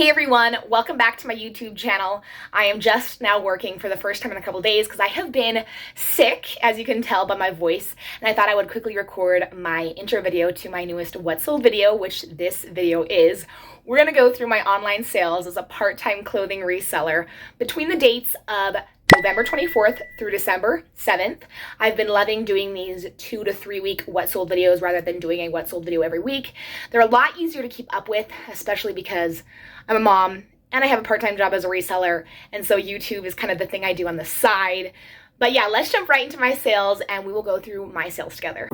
Hey everyone, welcome back to my YouTube channel. I am just now working for the first time in a couple days because I have been sick, as you can tell by my voice, and I thought I would quickly record my intro video to my newest What Sold video, which this video is. We're gonna go through my online sales as a part-time clothing reseller between the dates of November 24th through December 7th. I've been loving doing these 2 to 3 week what sold videos rather than doing a what sold video every week. They're a lot easier to keep up with, especially because I'm a mom and I have a part-time job as a reseller, and so YouTube is kind of the thing I do on the side. But yeah, let's jump right into my sales and we will go through my sales together.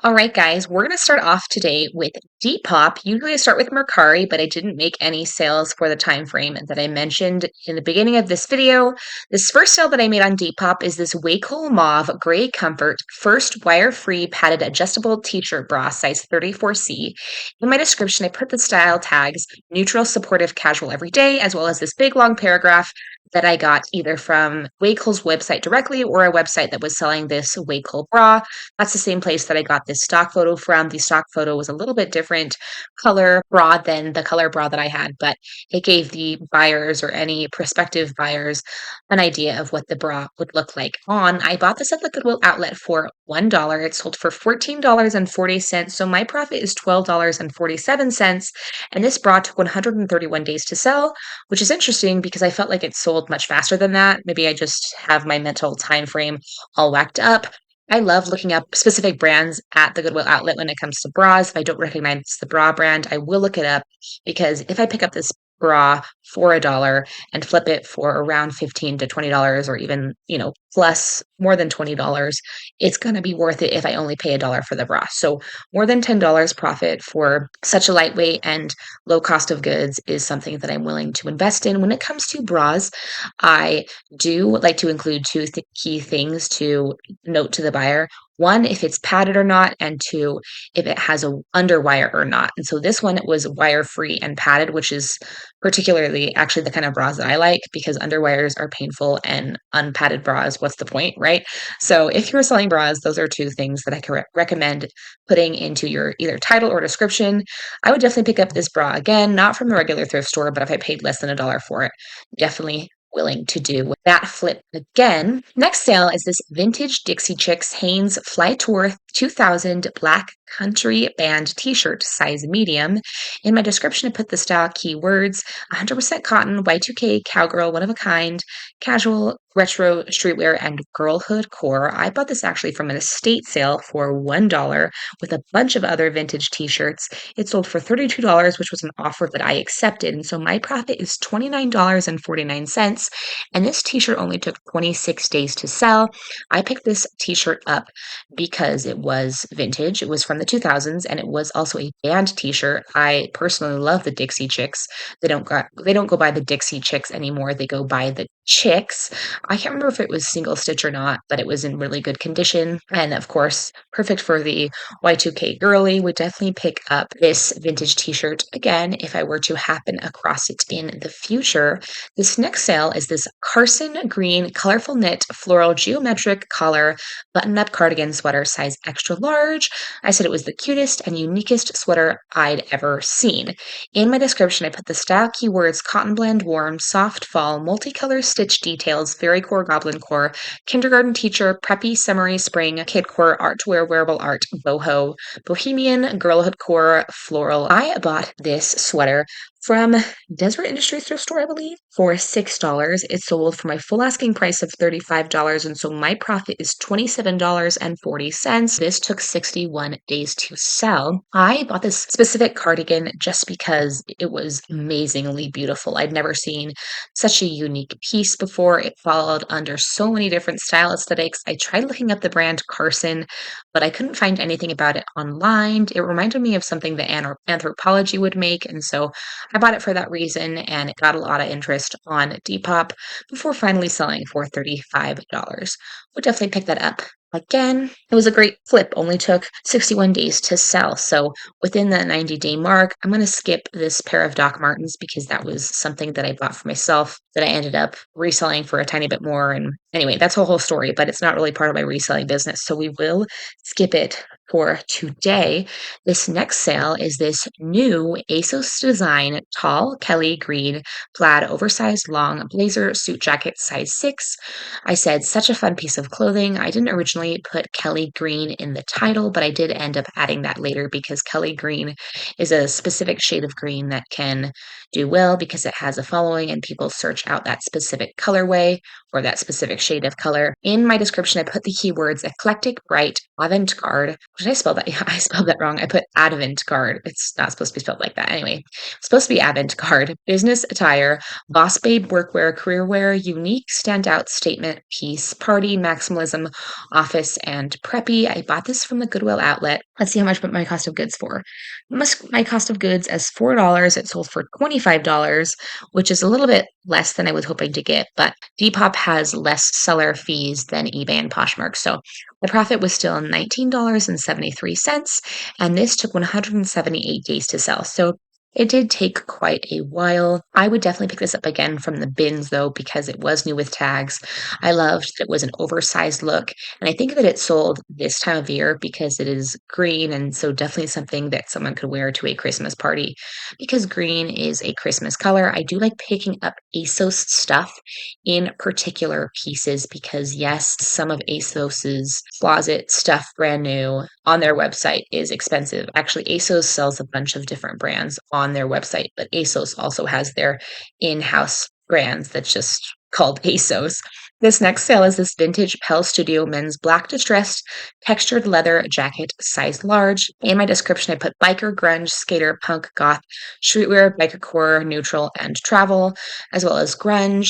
All right, guys, we're going to start off today with Depop. Usually I start with Mercari, but I didn't make any sales for the time frame that I mentioned in the beginning of this video. This first sale that I made on Depop is this Waycoal Mauve Gray Comfort First Wire-Free Padded Adjustable T-shirt bra, size 34C. In my description, I put the style tags, neutral, supportive, casual, everyday, as well as this big long paragraph that I got either from Waycoal's website directly or a website that was selling this Waycoal bra. That's the same place that I got this stock photo from. The stock photo was a little bit different color bra than the color bra that I had, but it gave the buyers or any prospective buyers an idea of what the bra would look like on. I bought this at the Goodwill outlet for $1. It sold for $14.40. So my profit is $12.47. And this bra took 131 days to sell, which is interesting because I felt like it sold much faster than that. Maybe I just have my mental time frame all whacked up. I love looking up specific brands at the Goodwill outlet when it comes to bras. If I don't recognize the bra brand, I will look it up because if I pick up this bra for $1 and flip it for around $15 to $20 or even, plus more than $20, it's going to be worth it if I only pay $1 for the bra. So more than $10 profit for such a lightweight and low cost of goods is something that I'm willing to invest in. When it comes to bras, I do like to include two key things to note to the buyer. One, if it's padded or not, and two, if it has a underwire or not. And so this one was wire free and padded, which is particularly actually the kind of bras that I like because underwires are painful and unpadded bras, what's the point, right? So if you're selling bras, those are two things that I can recommend putting into your either title or description. I would definitely pick up this bra again, not from a regular thrift store, but if I paid less than $1 for it, definitely willing to do that flip again. Next sale is this vintage Dixie Chicks Hanes Fly Tour 2000 black country band t-shirt, size medium. In my description, I put the style keywords: 100% cotton, Y2K, cowgirl, one of a kind, casual, retro, streetwear, and girlhood core. I bought this actually from an estate sale for $1 with a bunch of other vintage t-shirts. It sold for $32, which was an offer that I accepted. And so my profit is $29.49. And this t-shirt only took 26 days to sell. I picked this t-shirt up because it was vintage. It was from the 2000s and it was also a band t-shirt. I personally love the Dixie Chicks. They don't go by the Dixie Chicks anymore. They go by the Chicks. I can't remember if it was single stitch or not, but it was in really good condition. And of course, perfect for the Y2K girly. Would definitely pick up this vintage t-shirt again if I were to happen across it in the future. This next sale is this Carson green colorful knit floral geometric collar button-up cardigan sweater, size extra large. I said it was the cutest and uniquest sweater I'd ever seen. In my description, I put the style keywords: cotton blend, warm, soft fall, multicolor stitch details, fairy core, goblin core, kindergarten teacher, preppy, summery, spring, kid core, art to wear, wearable art, boho, bohemian, girlhood core, floral. I bought this sweater from Deseret Industries thrift store, I believe, for $6. It sold for my full asking price of $35, and so my profit is $27.40. This took 61 days to sell. I bought this specific cardigan just because it was amazingly beautiful. I'd never seen such a unique piece before. It followed under so many different style aesthetics. I tried looking up the brand Carson, but I couldn't find anything about it online. It reminded me of something that Anthropology would make, and so I bought it for that reason, and it got a lot of interest on Depop before finally selling for $35. Would definitely pick that up again. It was a great flip, only took 61 days to sell. So within that 90-day mark, I'm going to skip this pair of Doc Martens because that was something that I bought for myself that I ended up reselling for a tiny bit more. And anyway, that's a whole story, but it's not really part of my reselling business. So we will skip it for today. This next sale is this new ASOS design tall Kelly green plaid oversized long blazer suit jacket size 6. I said such a fun piece of clothing. I didn't originally put Kelly green in the title, but I did end up adding that later because Kelly green is a specific shade of green that can do well because it has a following and people search out that specific colorway or that specific shade of color. In my description, I put the keywords eclectic, bright, avant-garde. Did I spell that? Yeah, I spelled that wrong. I put avant-garde. It's not supposed to be spelled like that. Anyway, it's supposed to be avant-garde, business attire, boss babe workwear, career wear, unique standout statement piece, party, maximalism, office, and preppy. I bought this from the Goodwill outlet. Let's see how much my cost of goods for. My cost of goods as $4. It sold for $25, which is a little bit less than I was hoping to get, but Depop has less seller fees than eBay and Poshmark. So the profit was still $19.73, and this took 178 days to sell. So it did take quite a while. I would definitely pick this up again from the bins though, because it was new with tags. I loved that it was an oversized look. And I think that it sold this time of year because it is green. And so definitely something that someone could wear to a Christmas party because green is a Christmas color. I do like picking up ASOS stuff in particular pieces because yes, some of ASOS's closet stuff brand new on their website is expensive. Actually, ASOS sells a bunch of different brands on their website, but ASOS also has their in-house brands that's just called ASOS. This next sale is this vintage Pell Studio men's black distressed textured leather jacket, size large. In my description, I put biker, grunge, skater, punk, goth, streetwear, biker core, neutral, and travel, as well as grunge.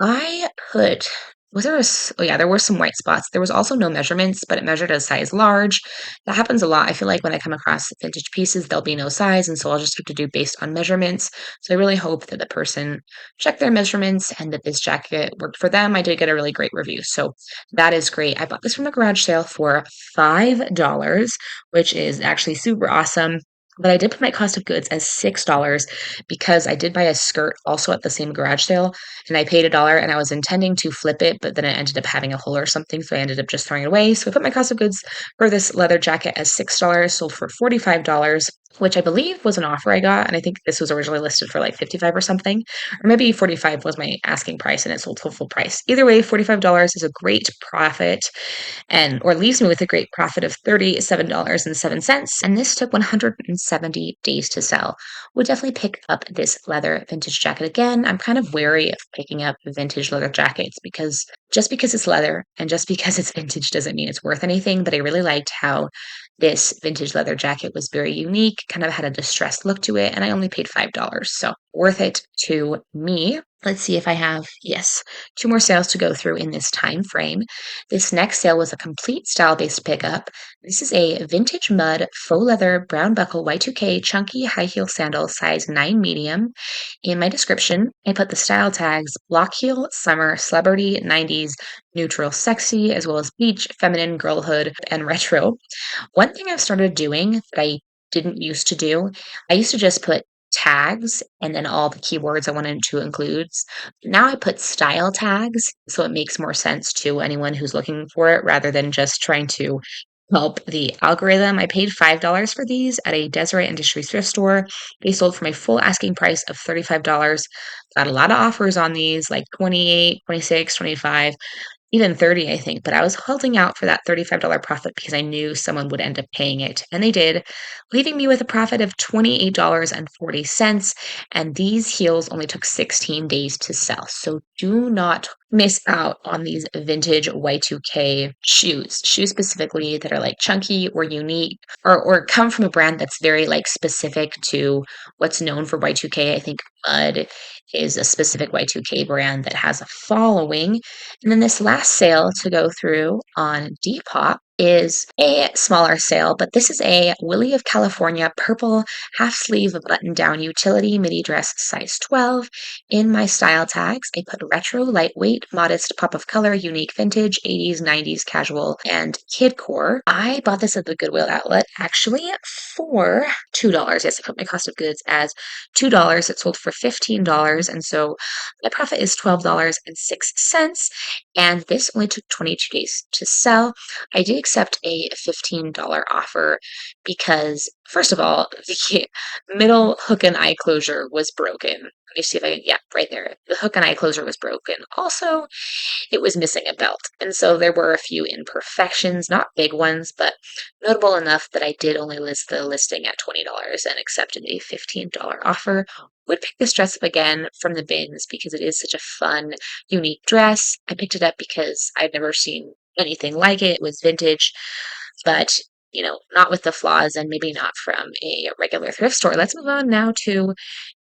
I put was there a s oh, yeah, there were some white spots. There was also no measurements, but it measured as size large. That happens a lot. I feel like when I come across vintage pieces, there'll be no size, and so I'll just have to do based on measurements. So I really hope that the person checked their measurements and that this jacket worked for them. I did get a really great review, so that is great. I bought this from a garage sale for $5, which is actually super awesome. But I did put my cost of goods as $6 because I did buy a skirt also at the same garage sale and I paid $1 and I was intending to flip it, but then it ended up having a hole or something, so I ended up just throwing it away. So I put my cost of goods for this leather jacket as $6, sold for $45, which I believe was an offer I got, and I think this was originally listed for like 55 or something, or maybe 45 was my asking price and it sold for full price. Either way, $45 is a great profit and or leaves me with a great profit of $37.07. And this took 170 days to sell. Would definitely pick up this leather vintage jacket again. I'm kind of wary of picking up vintage leather jackets because just because it's leather and just because it's vintage doesn't mean it's worth anything. But I really liked how this vintage leather jacket was very unique, kind of had a distressed look to it, and I only paid $5. So worth it to me. Let's see if I have, yes, 2 more sales to go through in this time frame. This next sale was a complete style-based pickup. This is a vintage mud faux leather brown buckle Y2K chunky high heel sandal size 9 medium. In my description, I put the style tags block heel, summer, celebrity, 90s, neutral, sexy, as well as beach, feminine, girlhood, and retro. One thing I've started doing that I didn't used to do, I used to just put tags and then all the keywords I wanted to include. Now I put style tags, so it makes more sense to anyone who's looking for it rather than just trying to help the algorithm. I paid $5 for these at a Deseret Industries thrift store. They sold for my full asking price of $35. Got a lot of offers on these, like 28, 26, 25, even 30, I think, but I was holding out for that $35 profit because I knew someone would end up paying it, and they did, leaving me with a profit of $28.40, and these heels only took 16 days to sell. So do not miss out on these vintage Y2K shoes specifically that are like chunky or unique or come from a brand that's very like specific to what's known for Y2K. I think Mud is a specific Y2K brand that has a following. And then this last sale to go through on Depop is a smaller sale, but this is a Willie of California purple half sleeve button down utility midi dress size 12. In my style tags, I put retro, lightweight, modest pop of color, unique vintage, 80s, 90s, casual, and kidcore. I bought this at the Goodwill outlet actually for $2. Yes, I put my cost of goods as $2. It sold for $15. And so my profit is $12.06. And this only took 22 days to sell. I did accept a $15 offer because, first of all, the middle hook and eye closure was broken. Let me see if I can, yeah, right there. The hook and eye closure was broken. Also, it was missing a belt. And so there were a few imperfections, not big ones, but notable enough that I did only list the listing at $20 and accepted a $15 offer. Would pick this dress up again from the bins because it is such a fun, unique dress. I picked it up because I've never seen anything like it. It was vintage, but not with the flaws and maybe not from a regular thrift store. Let's move on now to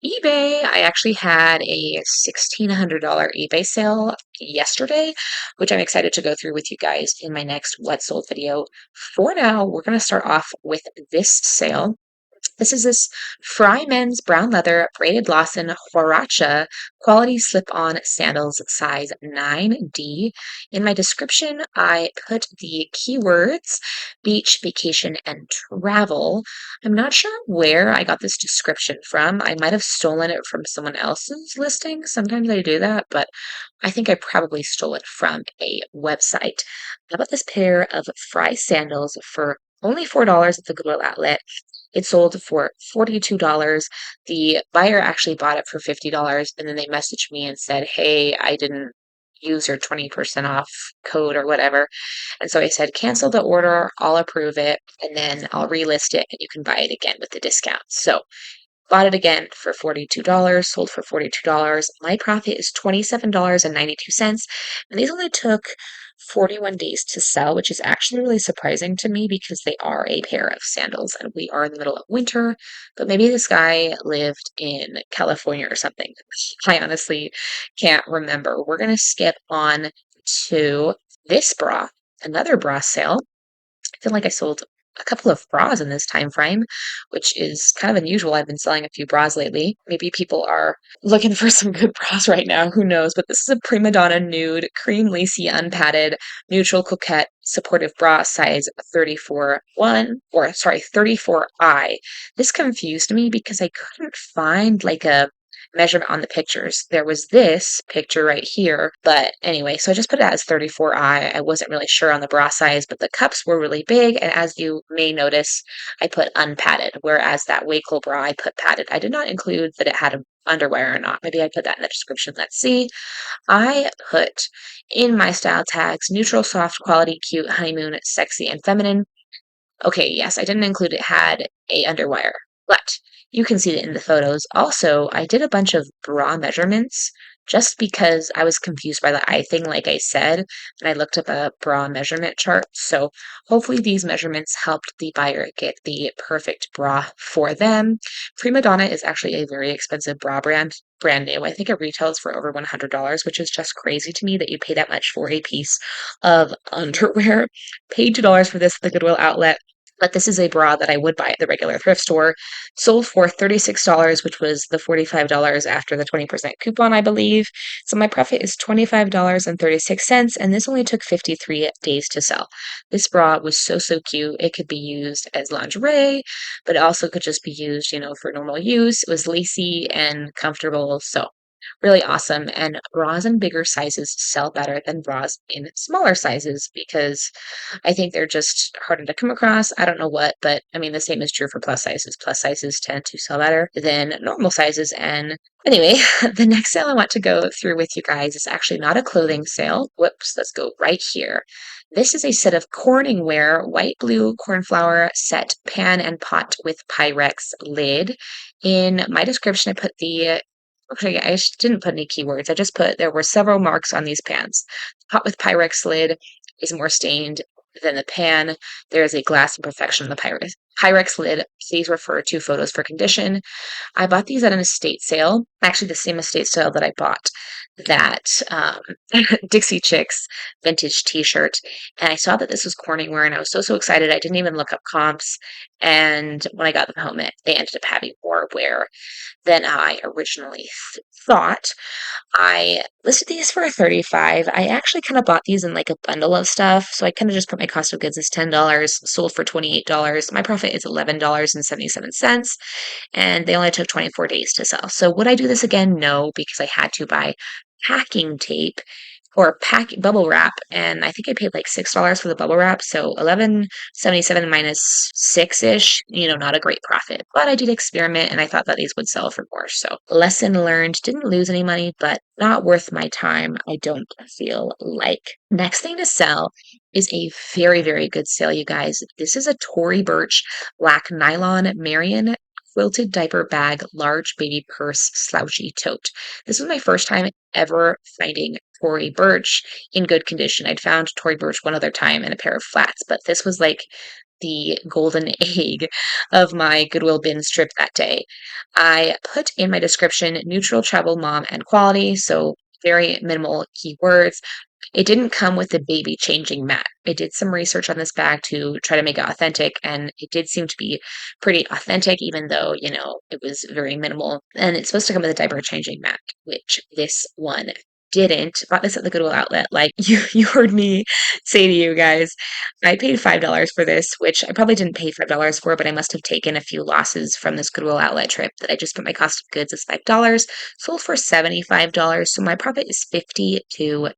eBay. I actually had a $1,600 eBay sale yesterday, which I'm excited to go through with you guys in my next What Sold video. For now, we're going to start off with this sale. This Fry Men's brown leather braided Lawson Huaracha quality slip-on sandals size 9D. In my description, I put the keywords beach, vacation, and travel. I'm not sure where I got this description from. I might have stolen it from someone else's listing. Sometimes I do that, but I think I probably stole it from a website. I bought this pair of Fry sandals for only $4 at the Goodwill outlet. It sold for $42. The buyer actually bought it for $50, and then they messaged me and said, "Hey, I didn't use your 20% off code or whatever." And so I said, "Cancel the order, I'll approve it, and then I'll relist it, and you can buy it again with the discount." So bought it again for $42, sold for $42. My profit is $27.92, and these only took 41 days to sell, which is actually really surprising to me because they are a pair of sandals and we are in the middle of winter. But maybe this guy lived in California or something. I honestly can't remember. We're going to skip on to this bra, another bra sale. I feel like I sold a couple of bras in this time frame, which is kind of unusual. I've been selling a few bras lately. Maybe people are looking for some good bras right now. Who knows? But this is a prima donna nude, cream lacy, unpadded, neutral coquette supportive bra size 34I. This confused me because I couldn't find like a measurement on the pictures. There was this picture right here, but anyway, so I just put it as 34I. I wasn't really sure on the bra size, but the cups were really big, and as you may notice, I put unpadded, whereas that Waco bra I put padded. I did not include that it had underwear or not. Maybe I put that in the description. Let's see. I put in my style tags neutral, soft, quality, cute, honeymoon, sexy, and feminine. Okay, yes, I didn't include it had a underwire, but you can see it in the photos. Also, I did a bunch of bra measurements just because I was confused by the eye thing, like I said, and I looked up a bra measurement chart. So hopefully these measurements helped the buyer get the perfect bra for them. Prima Donna is actually a very expensive bra brand new. I think it retails for over $100, which is just crazy to me that you pay that much for a piece of underwear. Paid $2 for this at the Goodwill outlet. But this is a bra that I would buy at the regular thrift store. Sold for $36, which was the $45 after the 20% coupon, I believe. So my profit is $25.36, and this only took 53 days to sell. This bra was so, so cute. It could be used as lingerie, but it also could just be used, for normal use. It was lacy and comfortable, so really awesome. And bras in bigger sizes sell better than bras in smaller sizes because I think they're just harder to come across. I don't know what, but I mean, the same is true for plus sizes. Plus sizes tend to sell better than normal sizes. And anyway, the next sale I want to go through with you guys is actually not a clothing sale. Whoops, let's go right here. This is a set of Corningware white blue cornflower set pan and pot with Pyrex lid. In my description, I put the Okay, didn't put any keywords. I just put there were several marks on these pans. The pot with Pyrex lid is more stained than the pan. There is a glass imperfection on the Pyrex lid, please refer to photos for condition. I bought these at an estate sale, actually the same estate sale that I bought that Dixie Chicks vintage t-shirt. And I saw that this was Corningware and I was so excited. I didn't even look up comps. And when I got them home, they ended up having more wear than I originally thought. I listed these for 35. I actually kind of bought these in like a bundle of stuff. So I kind of just put my cost of goods as $10, sold for $28. My profit is $11.77, and they only took 24 days to sell. So would I do this again? No, because I had to buy packing tape or pack bubble wrap, and I think I paid like $6 for the bubble wrap, so 11.77 minus 6-ish, not a great profit. But I did experiment and I thought that these would sell for more. So lesson learned, didn't lose any money, but not worth my time, I don't feel like. Next thing to sell is a very good sale, you guys. This is a Tory Burch black nylon Marion quilted diaper bag, large baby purse, slouchy tote. This was my first time ever finding Tory Burch in good condition. I'd found Tory Burch one other time in a pair of flats, but this was like the golden egg of my Goodwill bin strip that day. I put in my description neutral travel mom and quality, so very minimal keywords. It didn't come with the baby changing mat. I did some research on this bag to try to make it authentic, and it did seem to be pretty authentic, even though, it was very minimal. And it's supposed to come with a diaper changing mat, which this one didn't. Bought this at the Goodwill outlet. Like you heard me say to you guys, I paid $5 for this, which I probably didn't pay $5 for, but I must have taken a few losses from this Goodwill outlet trip that I just put my cost of goods as $5, sold for $75. So my profit is $52,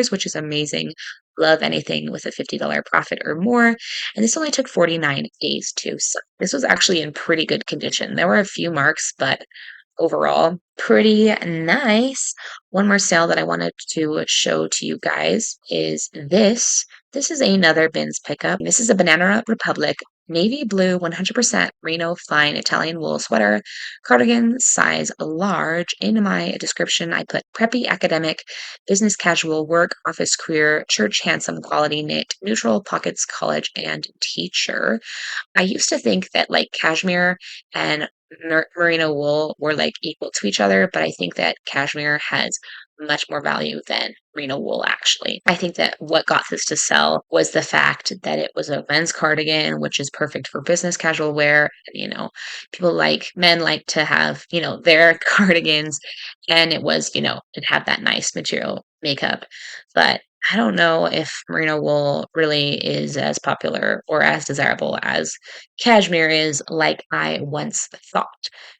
which is amazing. Love anything with a $50 profit or more. And this only took 49 days to sell. This was actually in pretty good condition. There were a few marks, but overall, pretty nice. One more sale that I wanted to show to you guys is this. This is another bins pickup. This is a Banana Republic navy blue 100% merino fine Italian wool sweater, cardigan size large. In my description, I put preppy academic, business casual, work, office career, church handsome quality knit, neutral pockets, college, and teacher. I used to think that like cashmere and merino wool were like equal to each other, but I think that cashmere has much more value than merino wool actually. I think that what got this to sell was the fact that it was a men's cardigan, which is perfect for business casual wear. People like men like to have, their cardigans, and it had that nice material makeup. But I don't know if merino wool really is as popular or as desirable as cashmere is, like I once thought.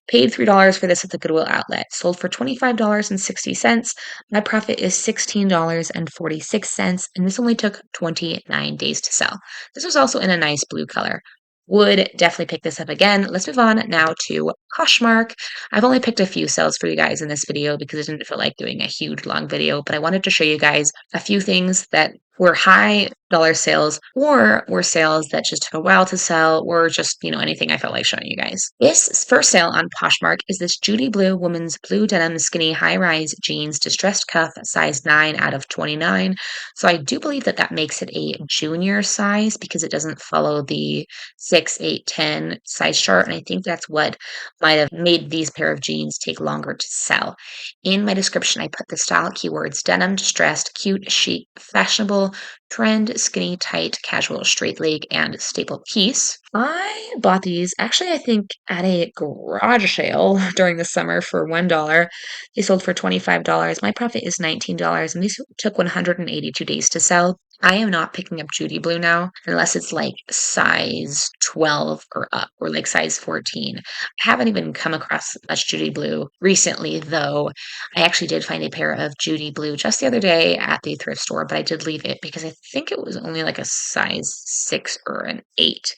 Paid $3 for this at the Goodwill outlet. Sold for $25.60. My profit is $16.46, and this only took 29 days to sell. This was also in a nice blue color. Would definitely pick this up again. Let's move on now to Poshmark. I've only picked a few sales for you guys in this video because I didn't feel like doing a huge long video, but I wanted to show you guys a few things that were high dollar sales or were sales that just took a while to sell or just, anything I felt like showing you guys. This first sale on Poshmark is this Judy Blue woman's blue denim skinny high-rise jeans distressed cuff size 9 out of 29. So I do believe that makes it a junior size because it doesn't follow the 6, 8, 10 size chart. And I think that's what might have made these pair of jeans take longer to sell. In my description, I put the style keywords denim, distressed, cute, chic, fashionable, trend, skinny, tight, casual, straight leg, and staple piece. I bought these actually, I think, at a garage sale during the summer for $1. They sold for $25. My profit is $19, and these took 182 days to sell. I am not picking up Judy Blue now unless it's like size 12 or up or like size 14. I haven't even come across much Judy Blue recently, though. I actually did find a pair of Judy Blue just the other day at the thrift store, but I did leave it because I think it was only like a size 6 or an 8.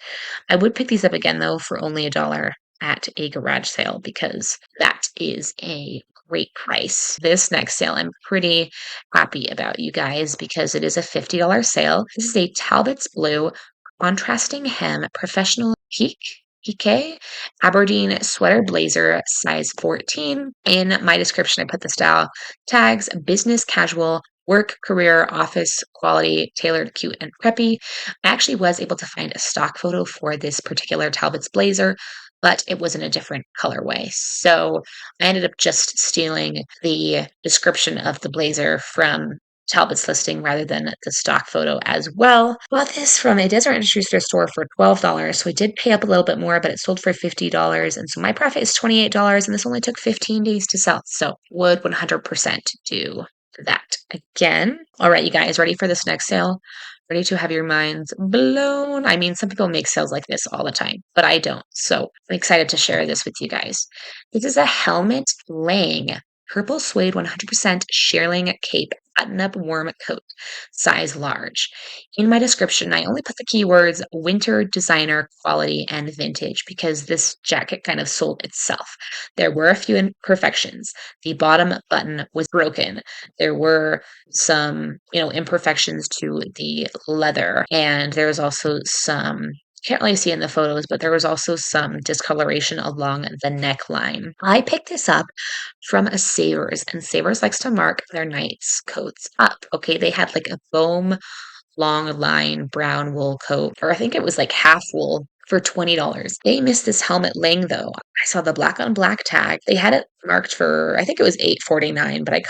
I would pick these up again, though, for only $1 at a garage sale because that is a great price. This next sale I'm pretty happy about, you guys, because it is a $50 sale. This is a Talbot's Blue contrasting hem professional Pique Aberdeen sweater blazer size 14. In my description, I put the style tags business casual work, career, office, quality, tailored, cute, and preppy. I actually was able to find a stock photo for this particular Talbot's blazer, but it was in a different colorway. So I ended up just stealing the description of the blazer from Talbot's listing rather than the stock photo as well. Bought this from a Desert Industries thrift store for $12. So I did pay up a little bit more, but it sold for $50. And so my profit is $28, and this only took 15 days to sell. So would 100% do that again. All right, you guys, ready for this next sale? Ready to have your minds blown? I mean, some people make sales like this all the time, but I don't. So I'm excited to share this with you guys. This is a Helmut Lang purple suede 100% shearling cape button-up warm coat, size large. In my description, I only put the keywords winter, designer, quality, and vintage because this jacket kind of sold itself. There were a few imperfections. The bottom button was broken. There were some, imperfections to the leather, and there was also some can't really see in the photos, but there was also some discoloration along the neckline. I picked this up from a Savers, and Savers likes to mark their nights coats up. Okay, they had like a foam long line brown wool coat, or I think it was like half wool for $20. They missed this Helmut Lang though. I saw the black on black tag. They had it marked for I think it was $8.49, but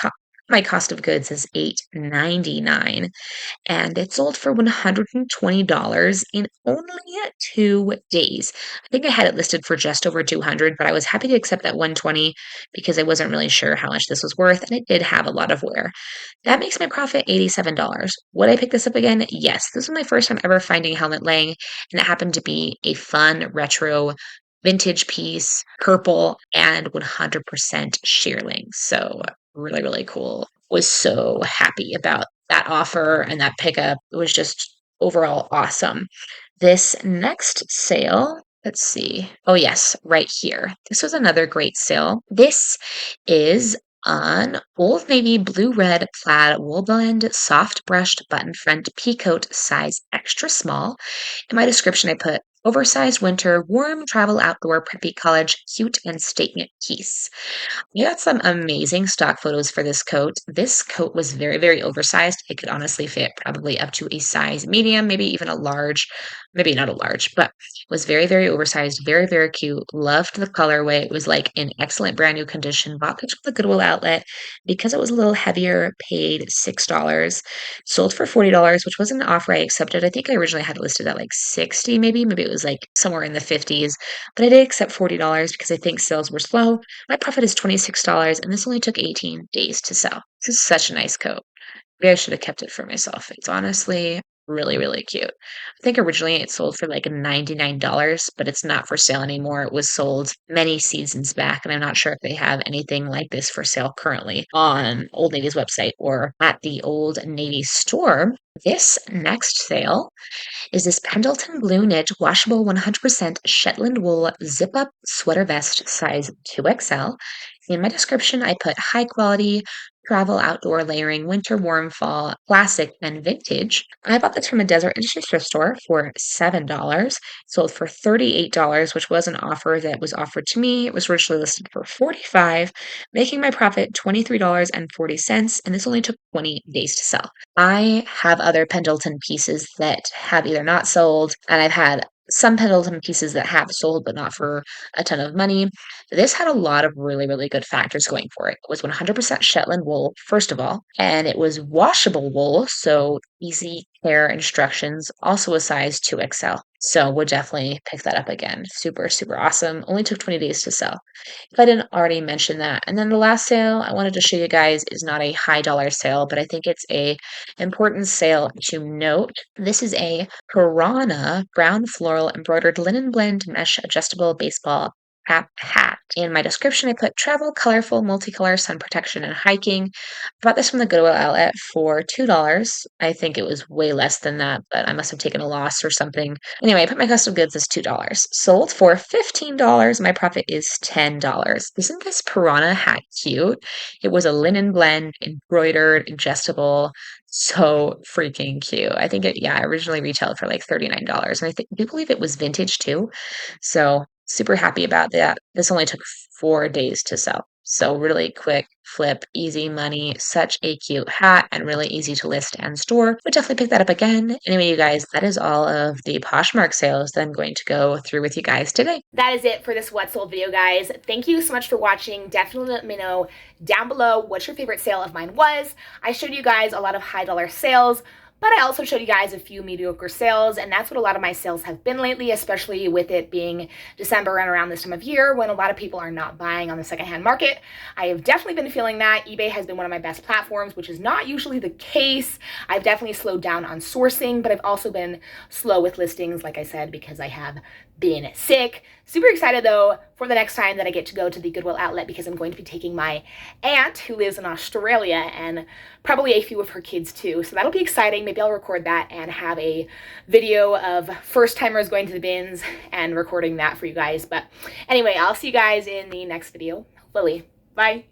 my cost of goods is $8.99, and it sold for $120 in only 2 days. I think I had it listed for just over 200, but I was happy to accept that 120 because I wasn't really sure how much this was worth, and it did have a lot of wear. That makes my profit $87. Would I pick this up again? Yes. This was my first time ever finding Helmut Lang, and it happened to be a fun retro vintage piece, purple and 100% shearling. So really, really cool. Was so happy about that offer and that pickup. It was just overall awesome. This next sale, let's see. Oh, yes, right here. This was another great sale. This is on Old Navy blue red plaid wool blend soft brushed button front peacoat size extra small. In my description, I put oversized winter, warm travel outdoor preppy college, cute and statement piece. We got some amazing stock photos for this coat. This coat was very, very oversized. It could honestly fit probably up to a size medium, maybe even a large, maybe not a large, but it was very, very oversized, very, very cute. Loved the colorway. It was like in excellent brand new condition. Bought this from the Goodwill outlet because it was a little heavier, paid $6. Sold for $40, which was an offer I accepted. I think I originally had it listed at like 60, maybe it was like somewhere in the 50s, but I did accept $40 because I think sales were slow. My profit is $26, and this only took 18 days to sell. This is such a nice coat. Maybe I should have kept it for myself. It's honestly really, really cute. I think originally it sold for like $99, but it's not for sale anymore. It was sold many seasons back, and I'm not sure if they have anything like this for sale currently on Old Navy's website or at the Old Navy store. This next sale is this Pendleton Blue Knit washable 100% Shetland wool zip-up sweater vest size 2XL. In my description, I put high quality, travel, outdoor, layering, winter, warm, fall, classic, and vintage. I bought this from a Desert Industries thrift store for $7. Sold for $38, which was an offer that was offered to me. It was originally listed for $45, making my profit $23.40, and this only took 20 days to sell. I have other Pendleton pieces that have either not sold, and I've had some Pendleton pieces that have sold, but not for a ton of money. This had a lot of really, really good factors going for it. It was 100% Shetland wool, first of all, and it was washable wool, so easy care instructions, also a size 2XL. So would definitely pick that up again. Super, super awesome. Only took 20 days to sell. If I didn't already mention that. And then the last sale I wanted to show you guys is not a high dollar sale, but I think it's a important sale to note. This is a Piranha brown floral embroidered linen blend mesh adjustable baseball cap hat. In my description, I put travel, colorful, multicolor, sun protection, and hiking. I bought this from the Goodwill outlet for $2. I think it was way less than that, but I must have taken a loss or something. Anyway, I put my cost of goods as $2. Sold for $15. My profit is $10. Isn't this Piranha hat cute? It was a linen blend, embroidered, adjustable. So freaking cute. I think it originally retailed for like $39. And I believe it was vintage too. So super happy about that. This only took 4 days to sell. So really quick flip, easy money, such a cute hat, and really easy to list and store. Would definitely pick that up again. Anyway, you guys, that is all of the Poshmark sales that I'm going to go through with you guys today. That is it for this what sold video, guys. Thank you so much for watching. Definitely let me know down below what your favorite sale of mine was. I showed you guys a lot of high dollar sales, but I also showed you guys a few mediocre sales, and that's what a lot of my sales have been lately, especially with it being December and around this time of year when a lot of people are not buying on the secondhand market. I have definitely been feeling that. eBay has been one of my best platforms, which is not usually the case. I've definitely slowed down on sourcing, but I've also been slow with listings, like I said, because I have been sick. Super excited though for the next time that I get to go to the Goodwill outlet, because I'm going to be taking my aunt who lives in Australia and probably a few of her kids too. So that'll be exciting. Maybe I'll record that and have a video of first timers going to the bins and recording that for you guys. But anyway, I'll see you guys in the next video, hopefully. Bye.